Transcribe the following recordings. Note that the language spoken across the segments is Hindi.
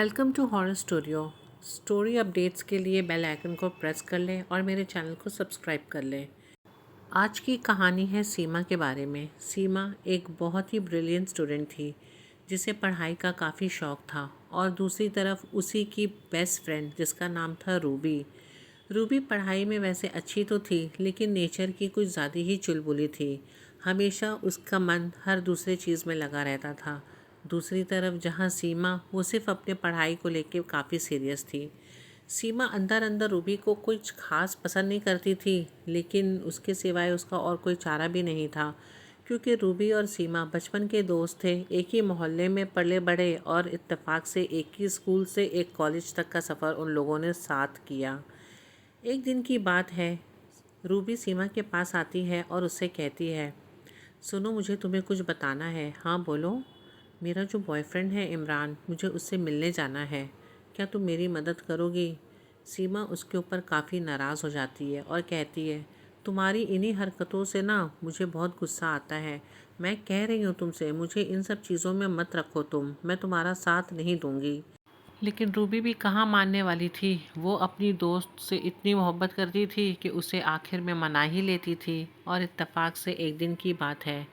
Welcome to horror studio. Story updates के लिए बेल आइकन को प्रेस कर लें और मेरे चैनल को सब्सक्राइब कर लें। आज की कहानी है सीमा के बारे में। सीमा एक बहुत ही ब्रिलियंट स्टूडेंट थी जिसे पढ़ाई का काफ़ी शौक़ था, और दूसरी तरफ उसी की बेस्ट फ्रेंड जिसका नाम था रूबी। रूबी पढ़ाई में वैसे अच्छी तो थी, लेकिन नेचर की कुछ ज़्यादा ही चुलबुली थी। हमेशा उसका मन हर दूसरे चीज़ में लगा रहता था। दूसरी तरफ जहाँ सीमा, वो सिर्फ अपने पढ़ाई को लेकर काफ़ी सीरियस थी। सीमा अंदर अंदर रूबी को कुछ खास पसंद नहीं करती थी, लेकिन उसके सिवाय उसका और कोई चारा भी नहीं था, क्योंकि रूबी और सीमा बचपन के दोस्त थे। एक ही मोहल्ले में पले बड़े और इत्तेफाक से एक ही स्कूल से एक कॉलेज तक का सफ़र उन लोगों ने साथ किया। एक दिन की बात है, रूबी सीमा के पास आती है और उससे कहती है, सुनो, मुझे तुम्हें कुछ बताना है। हाँ बोलो। मेरा जो बॉयफ्रेंड है इमरान, मुझे उससे मिलने जाना है। क्या तुम मेरी मदद करोगी? सीमा उसके ऊपर काफ़ी नाराज़ हो जाती है और कहती है, तुम्हारी इन्हीं हरकतों से ना मुझे बहुत गुस्सा आता है। मैं कह रही हूँ तुमसे, मुझे इन सब चीज़ों में मत रखो तुम, मैं तुम्हारा साथ नहीं दूँगी। लेकिन रूबी भी कहाँ मानने वाली थी। वो अपनी दोस्त से इतनी मोहब्बत करती थी कि उसे आखिर में मना ही लेती थी। और इत्तेफाक से एक दिन की बात है,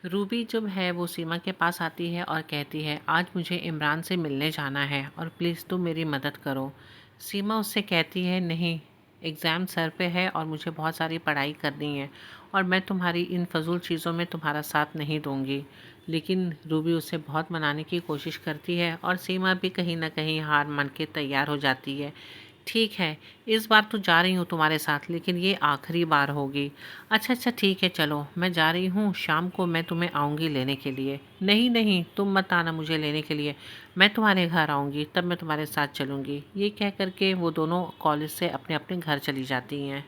रूबी जब है वो सीमा के पास आती है और कहती है, आज मुझे इमरान से मिलने जाना है और प्लीज़ तुम मेरी मदद करो। सीमा उससे कहती है, नहीं, एग्ज़ाम सर पे है और मुझे बहुत सारी पढ़ाई करनी है, और मैं तुम्हारी इन फजूल चीज़ों में तुम्हारा साथ नहीं दूंगी। लेकिन रूबी उसे बहुत मनाने की कोशिश करती है और सीमा भी कहीं ना कहीं हार मान के तैयार हो जाती है। ठीक है, इस बार तो जा रही हूँ तुम्हारे साथ, लेकिन ये आखिरी बार होगी। अच्छा अच्छा ठीक है, चलो मैं जा रही हूँ, शाम को मैं तुम्हें आऊँगी लेने के लिए। नहीं नहीं, तुम मत आना मुझे लेने के लिए, मैं तुम्हारे घर आऊँगी, तब मैं तुम्हारे साथ चलूँगी। ये कह करके वो दोनों कॉलेज से अपने अपने घर चली जाती हैं।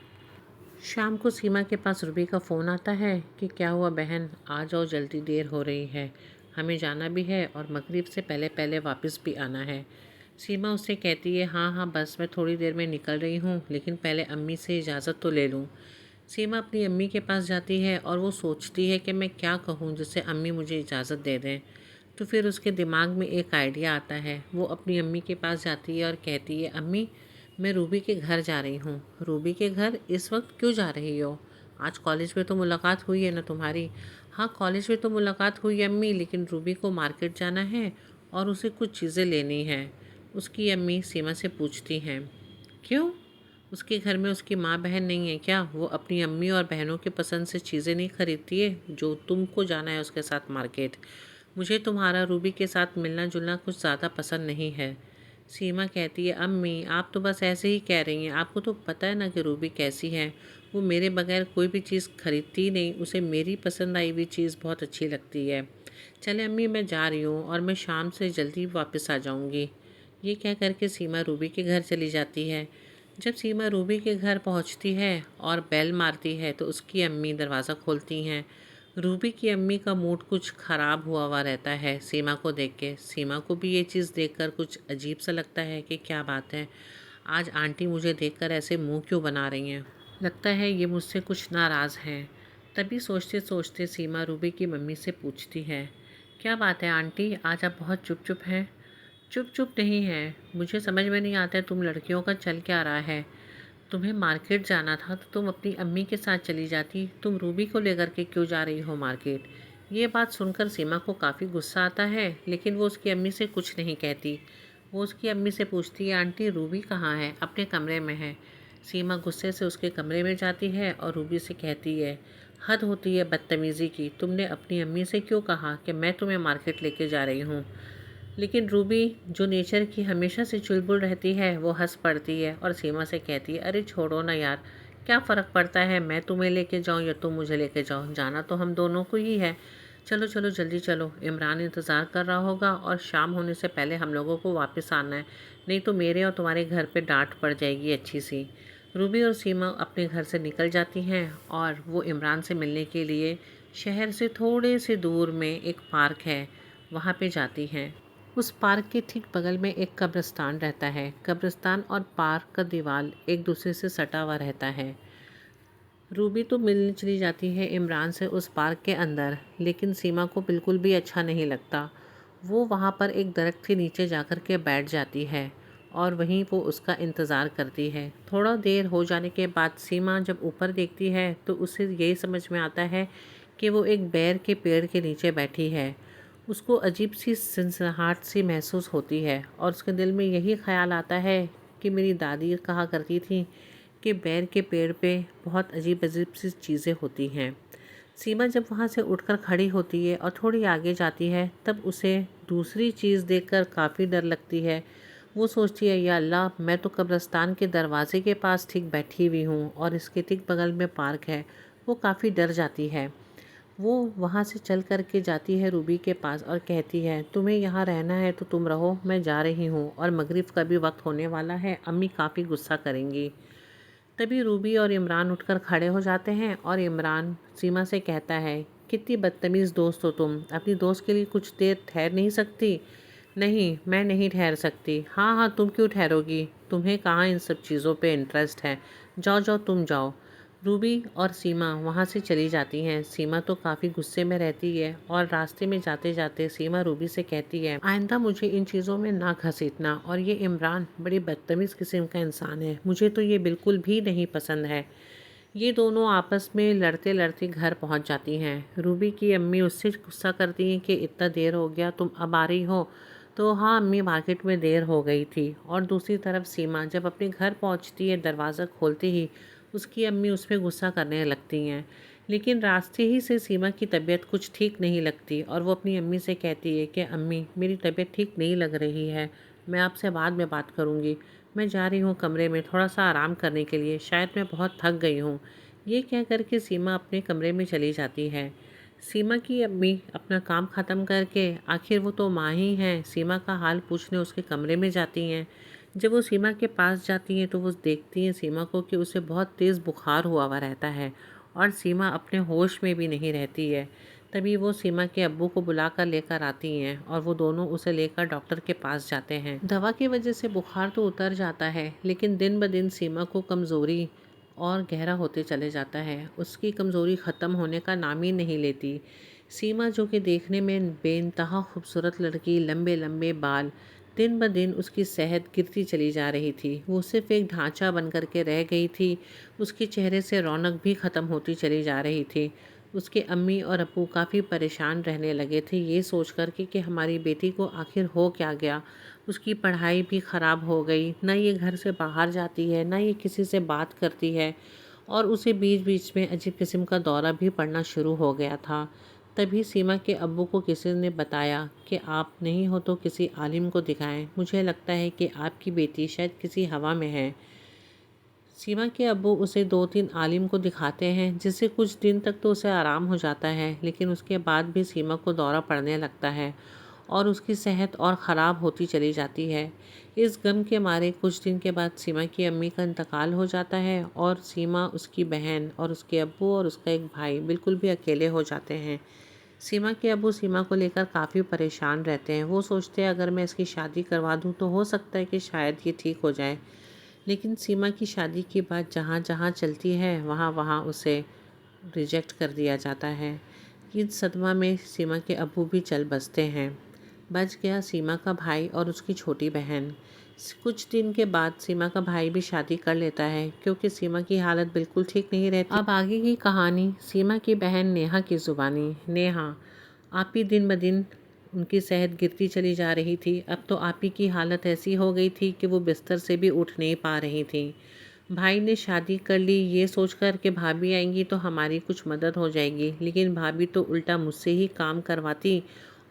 शाम को सीमा के पास रूबी का फ़ोन आता है कि क्या हुआ बहन, आ जाओ जल्दी, देर हो रही है, हमें जाना भी है और मगरिब से पहले पहले वापस भी आना है। सीमा उससे कहती है, हाँ हाँ बस मैं थोड़ी देर में निकल रही हूँ, लेकिन पहले अम्मी से इजाज़त तो ले लूँ। सीमा अपनी अम्मी के पास जाती है और वो सोचती है कि मैं क्या कहूँ जिससे अम्मी मुझे इजाज़त दे दें। तो फिर उसके दिमाग में एक आइडिया आता है। वो अपनी अम्मी के पास जाती है और कहती है, अम्मी मैं रूबी के घर जा रही हूँ। रूबी के घर इस वक्त क्यों जा रही हो? आज कॉलेज में तो मुलाकात हुई है ना तुम्हारी? हाँ कॉलेज में तो मुलाकात हुई अम्मी, लेकिन रूबी को मार्केट जाना है और उसे कुछ चीज़ें लेनी है। उसकी अम्मी सीमा से पूछती हैं, क्यों? उसके घर में उसकी माँ बहन नहीं है क्या? वो अपनी अम्मी और बहनों के पसंद से चीज़ें नहीं खरीदती है जो तुमको जाना है उसके साथ मार्केट? मुझे तुम्हारा रूबी के साथ मिलना जुलना कुछ ज़्यादा पसंद नहीं है। सीमा कहती है, अम्मी आप तो बस ऐसे ही कह रही हैं, आपको तो पता है ना कि रूबी कैसी है। वो मेरे बगैर कोई भी चीज़ खरीदती ही नहीं, उसे मेरी पसंद आई हुई चीज़ बहुत अच्छी लगती है। चले अम्मी मैं जा रही हूँ और मैं शाम से जल्दी वापस आ जाऊँगी। ये कह करके सीमा रूबी के घर चली जाती है। जब सीमा रूबी के घर पहुंचती है और बेल मारती है तो उसकी अम्मी दरवाज़ा खोलती हैं। रूबी की अम्मी का मूड कुछ ख़राब हुआ रहता है सीमा को देख के। सीमा को भी ये चीज़ देखकर कुछ अजीब सा लगता है कि क्या बात है, आज आंटी मुझे देखकर ऐसे मुंह क्यों बना रही हैं? लगता है ये मुझसे कुछ नाराज़ हैं। तभी सोचते सोचते सीमा रूबी की मम्मी से पूछती है, क्या बात है आंटी, आज आप बहुत चुप चुप हैं? चुप चुप नहीं है, मुझे समझ में नहीं आता है तुम लड़कियों का चल क्या रहा है। तुम्हें मार्केट जाना था तो तुम अपनी अम्मी के साथ चली जाती, तुम रूबी को लेकर के क्यों जा रही हो मार्केट? ये बात सुनकर सीमा को काफ़ी गुस्सा आता है, लेकिन वो उसकी अम्मी से कुछ नहीं कहती। वो उसकी अम्मी से पूछती है, आंटी रूबी कहाँ है? अपने कमरे में है। सीमा गुस्से से उसके कमरे में जाती है और रूबी से कहती है, हद होती है बदतमीज़ी की, तुमने अपनी अम्मी से क्यों कहा कि मैं तुम्हें मार्केट लेके जा रही हूँ? लेकिन रूबी जो नेचर की हमेशा से चुलबुल रहती है, वो हंस पड़ती है और सीमा से कहती है, अरे छोड़ो ना यार, क्या फ़र्क पड़ता है मैं तुम्हें लेके जाऊँ या तुम मुझे लेके जाओ, जाना तो हम दोनों को ही है। चलो चलो जल्दी चलो, इमरान इंतज़ार कर रहा होगा और शाम होने से पहले हम लोगों को वापस आना है, नहीं तो मेरे और तुम्हारे घर पे डांट पड़ जाएगी अच्छी सी। रूबी और सीमा अपने घर से निकल जाती हैं और वो इमरान से मिलने के लिए शहर से थोड़े से दूर में एक पार्क है, वहाँ पे जाती हैं। उस पार्क के ठीक बगल में एक कब्रिस्तान रहता है। कब्रिस्तान और पार्क का दीवार एक दूसरे से सटा हुआ रहता है। रूबी तो मिलने चली जाती है इमरान से उस पार्क के अंदर, लेकिन सीमा को बिल्कुल भी अच्छा नहीं लगता। वो वहाँ पर एक दरख्त के नीचे जाकर के बैठ जाती है और वहीं वो उसका इंतज़ार करती है। थोड़ा देर हो जाने के बाद सीमा जब ऊपर देखती है तो उसे यही समझ में आता है कि वो एक बेर के पेड़ के नीचे बैठी है। उसको अजीब सी सनसनाहट सी महसूस होती है और उसके दिल में यही ख्याल आता है कि मेरी दादी कहा करती थी कि बेर के पेड़ पे बहुत अजीब अजीब सी चीज़ें होती हैं। सीमा जब वहाँ से उठकर खड़ी होती है और थोड़ी आगे जाती है तब उसे दूसरी चीज़ देखकर काफ़ी डर लगती है। वो सोचती है, या अल्लाह, मैं तो कब्रिस्तान के दरवाजे के पास ठीक बैठी हुई हूँ और इसके ठीक बगल में पार्क है। वो काफ़ी डर जाती है। वो वहाँ से चल कर के जाती है रूबी के पास और कहती है, तुम्हें यहाँ रहना है तो तुम रहो, मैं जा रही हूँ और मगरिब का भी वक्त होने वाला है, अम्मी काफ़ी गुस्सा करेंगी। तभी रूबी और इमरान उठकर खड़े हो जाते हैं और इमरान सीमा से कहता है, कितनी बदतमीज़ दोस्त हो तुम, अपनी दोस्त के लिए कुछ देर ठहर नहीं सकती? नहीं, मैं नहीं ठहर सकती। हाँ हाँ, तुम क्यों ठहरोगी, तुम्हें कहाँ इन सब चीज़ों पे इंटरेस्ट है। जाओ जाओ, तुम जाओ। रूबी और सीमा वहाँ से चली जाती हैं। सीमा तो काफ़ी गुस्से में रहती है और रास्ते में जाते जाते सीमा रूबी से कहती है, आइंदा मुझे इन चीज़ों में ना घसीटना, और ये इमरान बड़ी बदतमीज़ किस्म का इंसान है, मुझे तो ये बिल्कुल भी नहीं पसंद है। ये दोनों आपस में लड़ते लड़ते घर पहुंच जाती हैं। रूबी की अम्मी उससे गुस्सा करती हैं कि इतना देर हो गया, तुम अब आ रही हो? तो हाँ अम्मी, मार्केट में देर हो गई थी। और दूसरी तरफ सीमा जब अपने घर पहुंचती है, दरवाज़ा खोलते ही उसकी अम्मी उस पर गुस्सा करने लगती हैं। लेकिन रास्ते ही से सीमा की तबीयत कुछ ठीक नहीं लगती और वो अपनी अम्मी से कहती है कि अम्मी, मेरी तबीयत ठीक नहीं लग रही है, मैं आपसे बाद में बात करूँगी, मैं जा रही हूँ कमरे में थोड़ा सा आराम करने के लिए, शायद मैं बहुत थक गई हूँ। ये कह कर के सीमा अपने कमरे में चली जाती है। सीमा की अम्मी अपना काम ख़त्म करके, आखिर वो तो माँ ही हैं, सीमा का हाल पूछने उसके कमरे में जाती हैं। जब वो सीमा के पास जाती हैं तो वो देखती हैं सीमा को कि उसे बहुत तेज़ बुखार हुआ रहता है और सीमा अपने होश में भी नहीं रहती है। तभी वो सीमा के अब्बू को बुलाकर लेकर आती हैं और वो दोनों उसे लेकर डॉक्टर के पास जाते हैं। दवा की वजह से बुखार तो उतर जाता है, लेकिन दिन ब दिन सीमा को कमज़ोरी और गहरा होते चले जाता है। उसकी कमज़ोरी ख़त्म होने का नाम ही नहीं लेती। सीमा, जो कि देखने में बेइंतहा खूबसूरत लड़की, लंबे लंबे बाल, दिन ब दिन उसकी सेहत गिरती चली जा रही थी। वो सिर्फ एक ढांचा बन कर के रह गई थी। उसके चेहरे से रौनक भी ख़त्म होती चली जा रही थी। उसके अम्मी और अब्बू काफ़ी परेशान रहने लगे थे ये सोच कर के कि हमारी बेटी को आखिर हो क्या गया। उसकी पढ़ाई भी ख़राब हो गई, ना ये घर से बाहर जाती है, ना ये किसी से बात करती है, और उसे बीच बीच में अजीब किस्म का दौरा भी पड़ना शुरू हो गया था। तभी सीमा के अब्बू को किसी ने बताया कि आप नहीं हो तो किसी आलिम को दिखाएं, मुझे लगता है कि आपकी बेटी शायद किसी हवा में है। सीमा के अब्बू उसे 2-3 आलिम को दिखाते हैं, जिससे कुछ दिन तक तो उसे आराम हो जाता है, लेकिन उसके बाद भी सीमा को दौरा पड़ने लगता है और उसकी सेहत और ख़राब होती चली जाती है। इस गम के मारे कुछ दिन के बाद सीमा की अम्मी का इंतकाल हो जाता है और सीमा, उसकी बहन और उसके अब्बू और उसका एक भाई बिल्कुल भी अकेले हो जाते हैं। सीमा के अब्बू सीमा को लेकर काफ़ी परेशान रहते हैं। वो सोचते हैं अगर मैं इसकी शादी करवा दूँ तो हो सकता है कि शायद ये ठीक हो जाए। लेकिन सीमा की शादी की बात जहाँ जहाँ चलती है वहाँ वहाँ उसे रिजेक्ट कर दिया जाता है। इस सदमा में सीमा के अब्बू भी चल बसते हैं। बच गया सीमा का भाई और उसकी छोटी बहन। कुछ दिन के बाद सीमा का भाई भी शादी कर लेता है क्योंकि सीमा की हालत बिल्कुल ठीक नहीं रहती। अब आगे की कहानी सीमा की बहन नेहा की ज़ुबानी। नेहा, आप ही दिन ब दिन उनकी सेहत गिरती चली जा रही थी। अब तो आप ही की हालत ऐसी हो गई थी कि वो बिस्तर से भी उठ नहीं पा रही थी। भाई ने शादी कर ली ये सोचकर कि भाभी आएंगी तो हमारी कुछ मदद हो जाएगी, लेकिन भाभी तो उल्टा मुझसे ही काम करवाती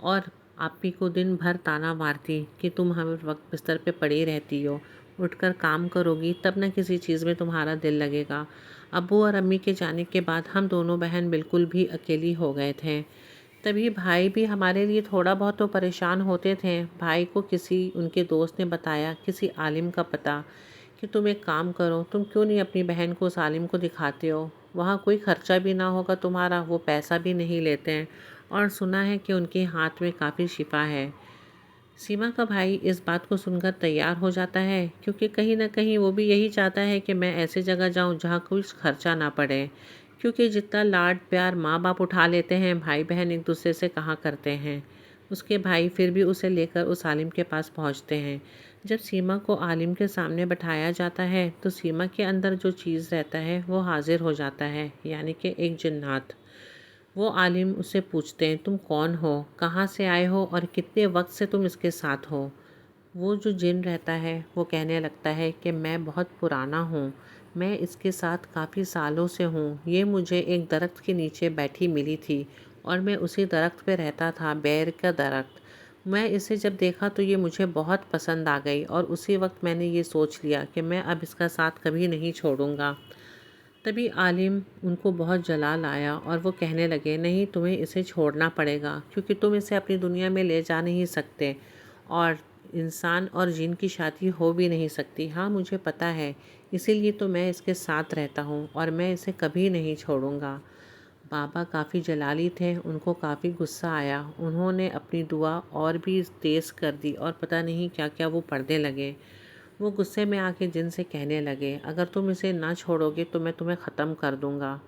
और आप ही को दिन भर ताना मारती कि तुम हर वक्त बिस्तर पे पड़ी रहती हो, उठकर काम करोगी तब न किसी चीज़ में तुम्हारा दिल लगेगा। अब्बू और अम्मी के जाने के बाद हम दोनों बहन बिल्कुल भी अकेली हो गए थे। तभी भाई भी हमारे लिए थोड़ा बहुत तो परेशान होते थे। भाई को किसी उनके दोस्त ने बताया किसी आलिम का पता, कि तुम एक काम करो, तुम क्यों नहीं अपनी बहन को उस आलिम को दिखाते हो, वहाँ कोई खर्चा भी ना होगा तुम्हारा, वो पैसा भी नहीं लेते हैं और सुना है कि उनके हाथ में काफ़ी शिफा है। सीमा का भाई इस बात को सुनकर तैयार हो जाता है क्योंकि कहीं ना कहीं वो भी यही चाहता है कि मैं ऐसी जगह जाऊं जहां कुछ खर्चा ना पड़े, क्योंकि जितना लाड प्यार माँ बाप उठा लेते हैं भाई बहन एक दूसरे से कहाँ करते हैं। उसके भाई फिर भी उसे लेकर उस आलिम के पास पहुंचते हैं। जब सीमा को आलिम के सामने बैठाया जाता है तो सीमा के अंदर जो चीज़ रहता है वो हाजिर हो जाता है, यानी कि एक जिन्नात। वो आलिम उससे पूछते हैं, तुम कौन हो, कहाँ से आए हो और कितने वक्त से तुम इसके साथ हो। वो जो जिन रहता है वो कहने लगता है कि मैं बहुत पुराना हूँ, मैं इसके साथ काफ़ी सालों से हूँ। ये मुझे एक दरख्त के नीचे बैठी मिली थी और मैं उसी दरख्त पे रहता था, बेर का दरख्त। मैं इसे जब देखा तो ये मुझे बहुत पसंद आ गई और उसी वक्त मैंने ये सोच लिया कि मैं अब इसका साथ कभी नहीं छोड़ूंगा। तभी आलिम उनको बहुत जलाल आया और वो कहने लगे, नहीं, तुम्हें इसे छोड़ना पड़ेगा क्योंकि तुम इसे अपनी दुनिया में ले जा नहीं सकते और इंसान और जिन की शादी हो भी नहीं सकती। हाँ, मुझे पता है, इसीलिए तो मैं इसके साथ रहता हूँ और मैं इसे कभी नहीं छोड़ूंगा। बाबा काफ़ी जलाली थे, उनको काफ़ी गुस्सा आया। उन्होंने अपनी दुआ और भी तेज़ कर दी और पता नहीं क्या क्या वो पढ़ने लगे। वो गुस्से में आके जिन से कहने लगे, अगर तुम इसे ना छोड़ोगे तो मैं तुम्हें ख़त्म कर दूँगा।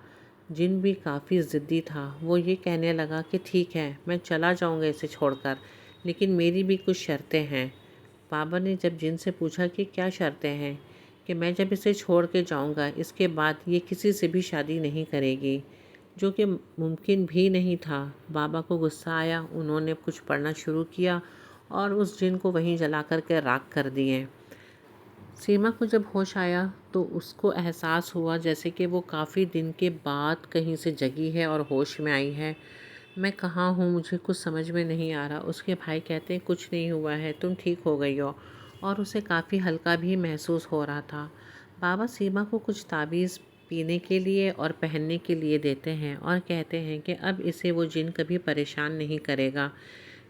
जिन भी काफ़ी ज़िद्दी था, वो ये कहने लगा कि ठीक है, मैं चला जाऊँगा इसे छोड़कर, लेकिन मेरी भी कुछ शर्तें हैं। बाबा ने जब जिन से पूछा कि क्या शर्तें हैं, कि मैं जब इसे छोड़ के जाऊँगा इसके बाद ये किसी से भी शादी नहीं करेगी, जो कि मुमकिन भी नहीं था। बाबा को गुस्सा आया, उन्होंने कुछ पढ़ना शुरू किया और उस जिन को वहीं जला कर के राख कर दिए। सीमा को जब होश आया तो उसको एहसास हुआ जैसे कि वो काफ़ी दिन के बाद कहीं से जगी है और होश में आई है। मैं कहाँ हूँ, मुझे कुछ समझ में नहीं आ रहा। उसके भाई कहते हैं, कुछ नहीं हुआ है, तुम ठीक हो गई हो। और उसे काफ़ी हल्का भी महसूस हो रहा था। बाबा सीमा को कुछ ताबीज़ पीने के लिए और पहनने के लिए देते हैं और कहते हैं कि अब इसे वो जिन कभी परेशान नहीं करेगा।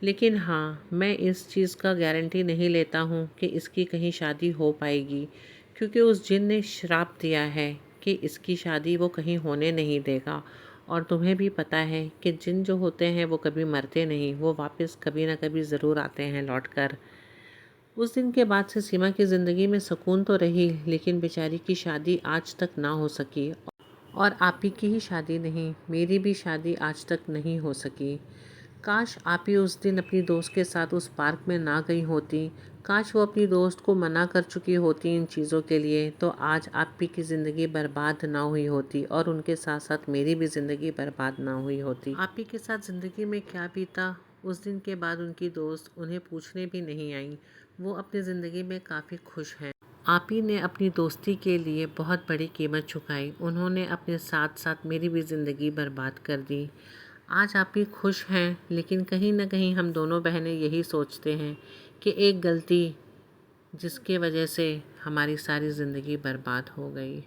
लेकिन हाँ, मैं इस चीज़ का गारंटी नहीं लेता हूँ कि इसकी कहीं शादी हो पाएगी, क्योंकि उस जिन ने श्राप दिया है कि इसकी शादी वो कहीं होने नहीं देगा। और तुम्हें भी पता है कि जिन जो होते हैं वो कभी मरते नहीं, वो वापस कभी ना कभी ज़रूर आते हैं लौट कर। उस दिन के बाद से सीमा की ज़िंदगी में सुकून तो रही, लेकिन बेचारी की शादी आज तक ना हो सकी। और आप ही की ही शादी नहीं, मेरी भी शादी आज तक नहीं हो सकी। काश आप ही उस दिन अपनी दोस्त के साथ उस पार्क में ना गई होती। काश वो अपनी दोस्त को मना कर चुकी होती इन चीज़ों के लिए, तो आज आप ही की ज़िंदगी बर्बाद ना हुई होती और उनके साथ साथ मेरी भी ज़िंदगी बर्बाद ना हुई होती। आप ही के साथ ज़िंदगी में क्या बीता, उस दिन के बाद उनकी दोस्त उन्हें पूछने भी नहीं आई। वो अपनी ज़िंदगी में काफ़ी खुश हैं। आप ही ने अपनी दोस्ती के लिए बहुत बड़ी कीमत चुकाई। उन्होंने अपने साथ साथ मेरी भी ज़िंदगी बर्बाद कर दी। आज आप ही खुश हैं, लेकिन कहीं न कहीं हम दोनों बहनें यही सोचते हैं कि एक गलती जिसके वजह से हमारी सारी ज़िंदगी बर्बाद हो गई।